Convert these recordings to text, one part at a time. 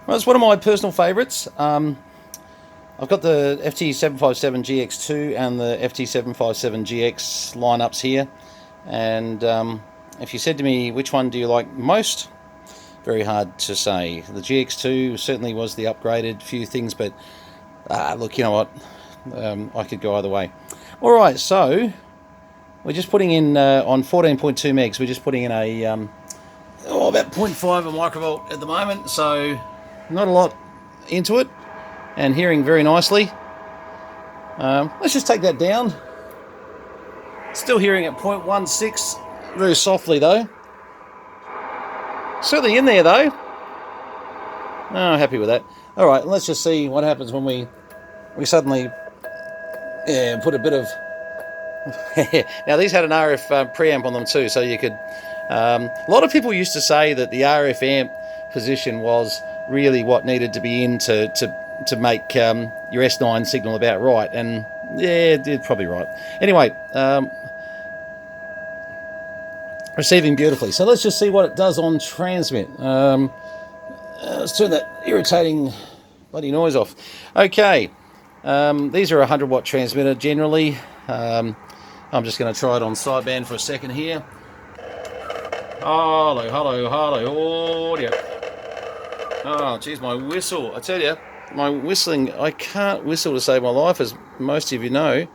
Well, it's one of my personal favourites. I've got the FT757GX2 and the FT757GX lineups here, and if you said to me which one do you like most, very hard to say. The GX2 certainly was the upgraded few things, but look, you know what, I could go either way. Alright, so we're just putting in on 14.2 megs, we're just putting in a about 0.5 a microvolt at the moment, so not a lot into it, and hearing very nicely. Let's just take that down. Still hearing at 0.16, very softly though. Certainly in there though. Oh, happy with that. Alright, let's just see what happens when we suddenly put a bit of... Now these had an RF preamp on them too, so you could... a lot of people used to say that the RF amp position was really what needed to be in to make your S9 signal about right, and yeah, they're probably right. Anyway, receiving beautifully. So let's just see what it does on transmit. Let's turn that irritating bloody noise off. Okay, these are a 100 watt transmitter generally. I'm just going to try it on sideband for a second here. Hello, hello, hello, audio. Oh, geez, my whistle. I tell you, my whistling, I can't whistle to save my life, as most of you know.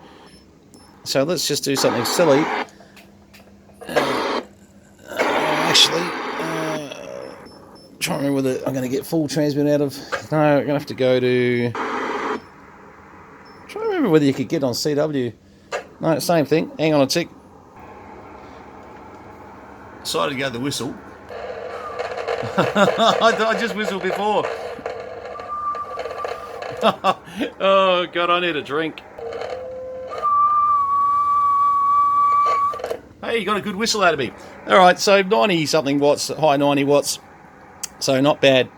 So let's just do something silly. Actually, trying to remember whether I'm going to get full transmit out of... No, I'm going to have to go to... Trying to remember whether you could get on CW. No, same thing. Hang on a tick. Decided to go to the whistle. I just whistled before. Oh God, I need a drink. Hey, you got a good whistle out of me. All right, so 90 something watts, high 90 watts, so not bad.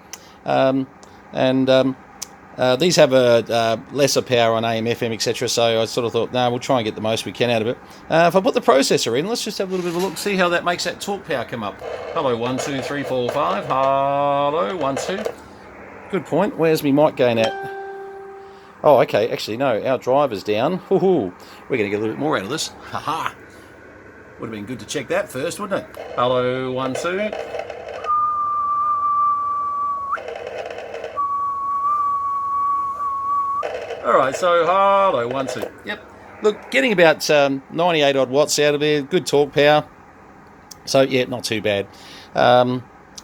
These have a lesser power on AM, FM, etc. So I sort of thought, no, we'll try and get the most we can out of it. If I put the processor in, let's just have a little bit of a look, see how that makes that torque power come up. Hello, 1, 2, 3, 4, 5. Hello, 1, 2. Good point. Where's my mic gain at? Oh, okay. Actually, no, our driver's down. We're going to get a little bit more out of this. Haha. Would have been good to check that first, wouldn't it? Hello, 1, 2. Alright, so hello, 1, 2. Yep. Look, getting about 98 odd watts out of there, good torque power. So, yeah, not too bad.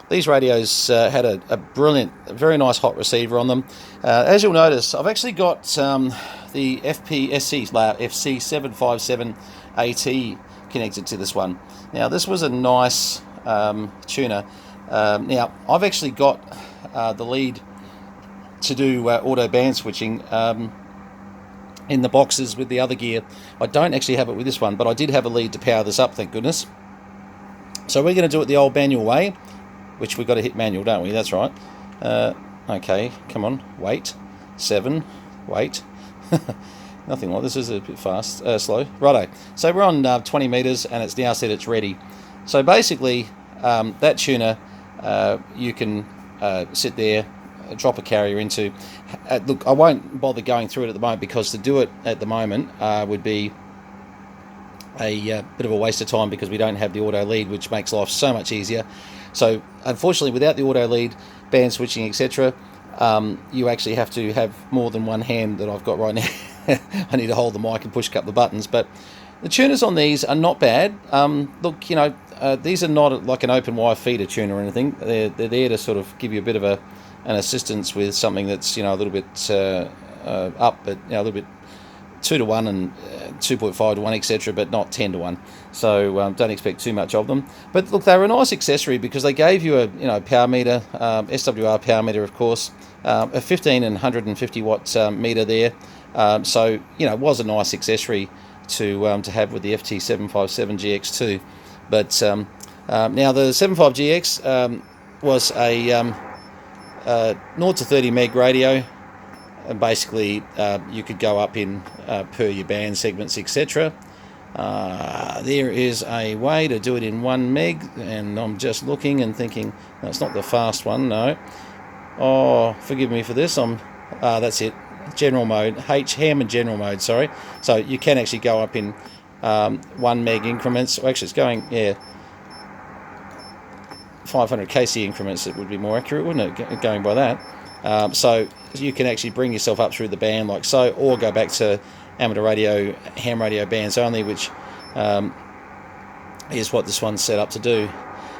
These radios had a brilliant, very nice hot receiver on them. As you'll notice, I've actually got the FC757AT connected to this one. Now, this was a nice tuner. Now, I've actually got the lead to do auto band switching in the boxes with the other gear. I don't actually have it with this one, but I did have a lead to power this up, thank goodness. So we're going to do it the old manual way, which we've got to hit manual, don't we? That's right. Okay, come on, wait. 7, wait. Nothing like this, is a bit fast, slow. Righto. So we're on 20 meters, and it's now said it's ready. So basically, that tuner, you can sit there, drop a carrier into. Look, I won't bother going through it at the moment, because to do it at the moment would be a bit of a waste of time, because we don't have the auto lead, which makes life so much easier. So unfortunately, without the auto lead, band switching, etc., you actually have to have more than one hand that I've got right now. I need to hold the mic and push a couple of buttons, but the tuners on these are not bad. Look, you know, these are not like an open wire feeder tuner or anything. They're there to sort of give you a bit of an assistance with something that's, you know, a little bit up, but, you know, a little bit 2 to 1 and 2.5 to 1, etc., but not 10 to 1. So don't expect too much of them. But look, they were a nice accessory, because they gave you a, you know, power meter, SWR power meter, of course, a 15 and 150 watt meter there. So, you know, it was a nice accessory to have with the FT757GX2. But now the 75GX was a 0 to 30 meg radio. And basically, you could go up in per your band segments, etc. There is a way to do it in 1 meg, and I'm just looking and thinking, no, it's not the fast one, no. Oh, forgive me for this. That's it. General mode, ham and general mode. Sorry. So you can actually go up in 1 meg increments. Or actually, it's going 500 kc increments. It would be more accurate, wouldn't it? Going by that. So you can actually bring yourself up through the band like so, or go back to amateur radio, ham radio bands only, which is what this one's set up to do.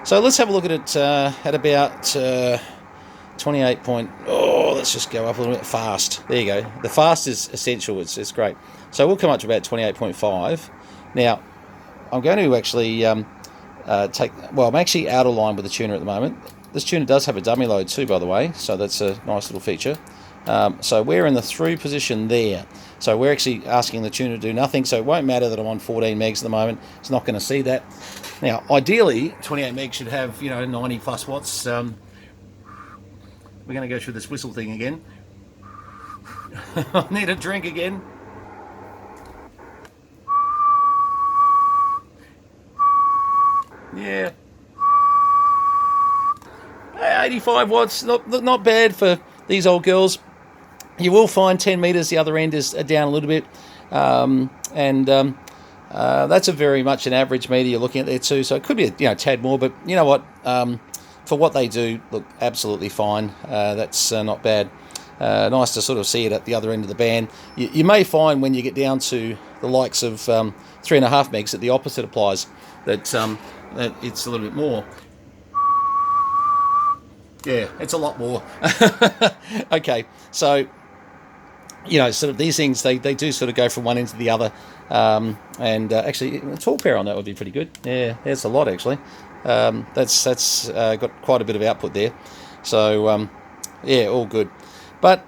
So let's have a look at it at about 28 point. Oh, let's just go up a little bit fast. There you go. The fast is essential. It's great. So we'll come up to about 28.5. Now, I'm going to actually I'm actually out of line with the tuner at the moment. This tuner does have a dummy load too, by the way, so that's a nice little feature. So we're in the through position there. So we're actually asking the tuner to do nothing, so it won't matter that I'm on 14 megs at the moment. It's not going to see that. Now, ideally, 28 megs should have, 90 plus watts. We're going to go through this whistle thing again. I need a drink again. Yeah. 85 watts, not bad for these old girls. You will find 10 meters, the other end is down a little bit. That's a very much an average meter you're looking at there too. So it could be a tad more, but you know what? For what they do, look absolutely fine. That's not bad. Nice to sort of see it at the other end of the band. You may find when you get down to the likes of 3.5 megs that the opposite applies, that it's a little bit more. Yeah, it's a lot more. Okay, so sort of these things they do sort of go from one end to the other, actually a torque pair on that would be pretty good. Yeah, that's a lot actually. That's got quite a bit of output there. So yeah, all good. But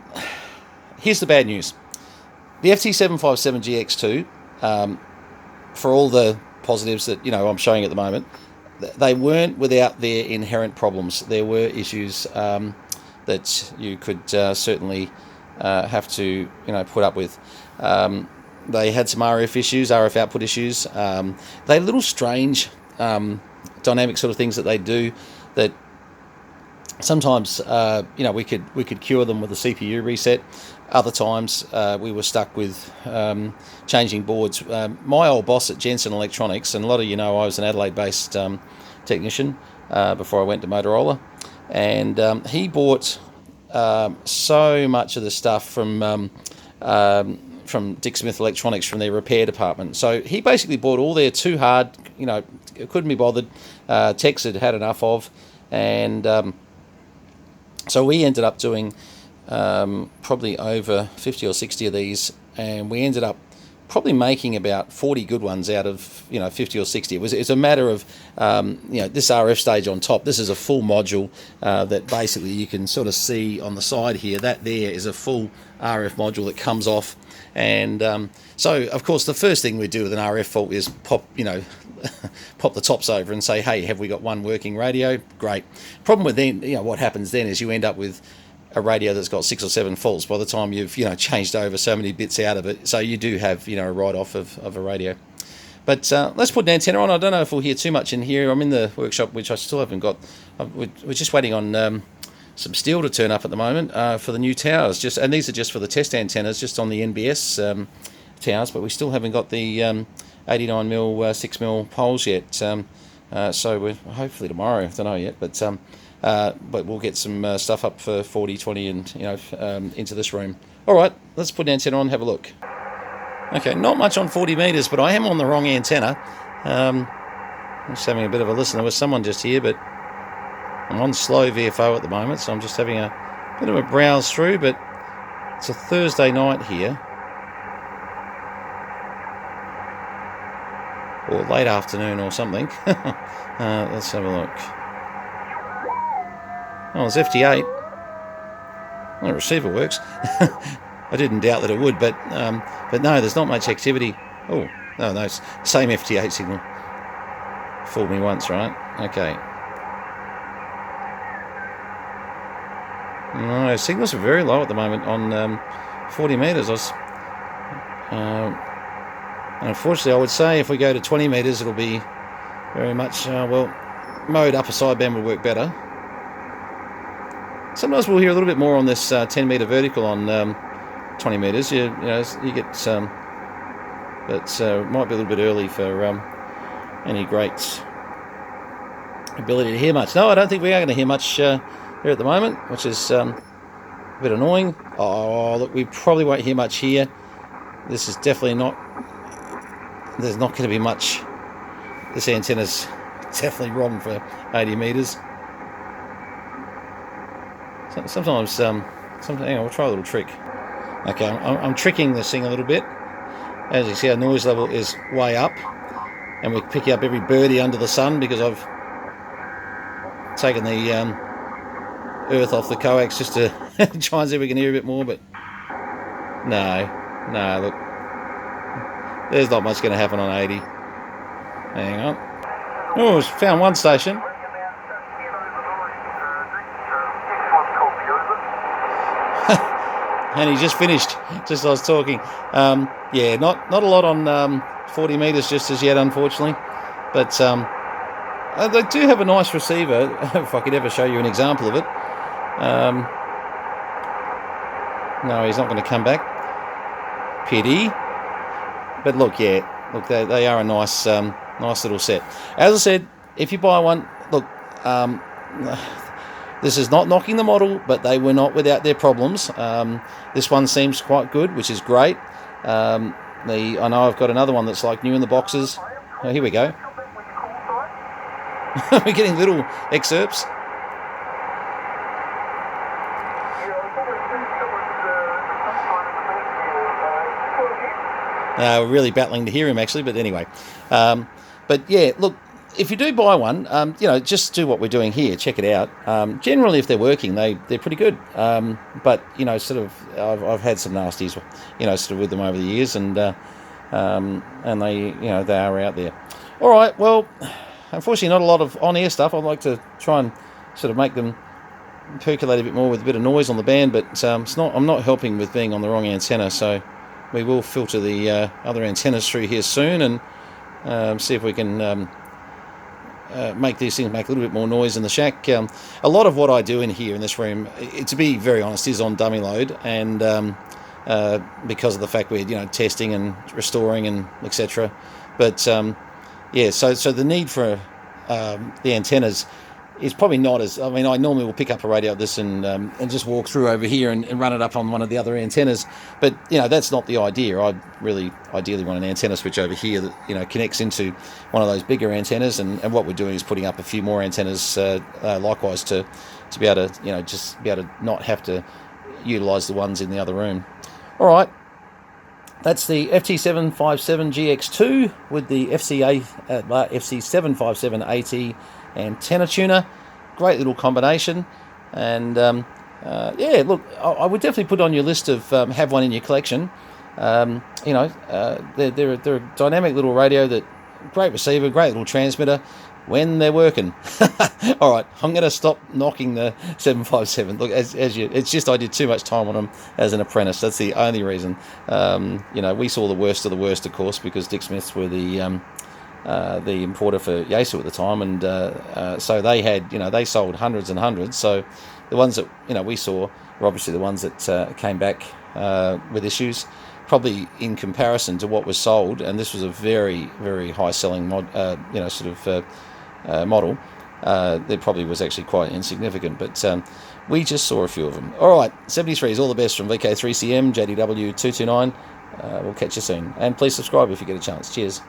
here's the bad news: the FT757GX2, for all the positives that I'm showing at the moment, they weren't without their inherent problems. There were issues that you could certainly have to put up with. They had some RF output issues. They had little strange dynamic sort of things that they do that sometimes we could cure them with a CPU reset. Other times we were stuck with changing boards. My old boss at Jensen Electronics, and a lot of I was an Adelaide-based technician before I went to Motorola, and he bought so much of the stuff from Dick Smith Electronics, from their repair department. So he basically bought all their too hard, couldn't be bothered, techs had enough of, and so we ended up doing probably over 50 or 60 of these, and we ended up probably making about 40 good ones out of 50 or 60. It's a matter of this RF stage on top. This is a full module that basically you can sort of see on the side here. That there is a full RF module that comes off, and so of course the first thing we do with an RF fault is pop the tops over and say, hey, have we got one working radio? Great. Problem with then what happens then is you end up with a radio that's got 6 or 7 faults by the time you've changed over so many bits out of it. So you do have a write-off of a radio. But let's put an antenna on. I don't know if we'll hear too much in here. I'm in the workshop, which I still haven't got. We're just waiting on some steel to turn up at the moment for the new towers. And these are just for the test antennas, just on the NBS towers. But we still haven't got the 89mm 6mm poles yet. So we're hopefully tomorrow. I don't know yet, but we'll get some stuff up for 40, 20 and into this room. All right, let's put an antenna on and have a look. Okay, not much on 40 meters, but I am on the wrong antenna. I'm just having a bit of a listen. There was someone just here, but I'm on slow VFO at the moment, so I'm just having a bit of a browse through, but it's a Thursday night here. Or late afternoon or something. Let's have a look. Oh, it's FT8. Well, the receiver works. I didn't doubt that it would, but no, there's not much activity. Oh, no, it's same FT8 signal. Fooled me once, right? Okay. No, signals are very low at the moment on 40 meters. Unfortunately, I would say if we go to 20 meters, it'll be very much, mode upper sideband would work better. sometimes we'll hear a little bit more on this 10 meter vertical on 20 meters. You get but it might be a little bit early for any great ability to hear much. No, I don't think we are going to hear much here at the moment, which is a bit annoying. Oh, look, we probably won't hear much here. This is definitely not. There's not going to be much. This antenna's definitely wrong for 80 meters. Sometimes, hang on, we'll try a little trick. Okay, I'm tricking this thing a little bit. As you see, our noise level is way up, and we're picking up every birdie under the sun because I've taken the earth off the coax just to try and see if we can hear a bit more. But no, look, there's not much going to happen on 80. Hang on. Oh, found one station. And he just finished, just as I was talking. Yeah, not a lot on 40 metres just as yet, unfortunately. But they do have a nice receiver, if I could ever show you an example of it. No, he's not going to come back. Pity. But look, yeah, look, they are a nice little set. As I said, if you buy one, look, this is not knocking the model, but they were not without their problems. This one seems quite good, which is great. I know I've got another one that's like new in the boxes. Oh, here we go. We're getting little excerpts. We're really battling to hear him, actually, but anyway. But yeah, look, if you do buy one, just do what we're doing here. Check it out. Generally, if they're working, they're pretty good. But sort of, I've had some nasties, sort of with them over the years, and they are out there. All right. Well, unfortunately, not a lot of on-air stuff. I'd like to try and sort of make them percolate a bit more with a bit of noise on the band, but it's not. I'm not helping with being on the wrong antenna, so we will filter the other antennas through here soon and see if we can. Make these things make a little bit more noise in the shack. A lot of what I do in here in this room, to be very honest, is on dummy load, and because of the fact we're testing and restoring and etc. But yeah, so the need for the antennas is probably not as. I mean, I normally will pick up a radio like this and just walk through over here and run it up on one of the other antennas. But that's not the idea. I really ideally want an antenna switch over here that connects into one of those bigger antennas. And what we're doing is putting up a few more antennas likewise to be able to just be able to not have to utilise the ones in the other room. All right. That's the FT757GX2 with the FC757AT antenna tuner. Great little combination. And yeah, look, I would definitely put on your list of have one in your collection. They're a dynamic little radio, that great receiver, great little transmitter when they're working. All right, I'm going to stop knocking the 757. Look, it's just I did too much time on them as an apprentice. That's the only reason. We saw the worst of the worst, of course, because Dick Smiths were the importer for Yaesu at the time, and so they had, they sold hundreds and hundreds. So the ones that we saw were obviously the ones that came back with issues, probably in comparison to what was sold. And this was a very, very high selling model. There probably was actually quite insignificant, but we just saw a few of them. All right, 73 is all the best from VK3CM JDW229. We'll catch you soon, and please subscribe if you get a chance. Cheers.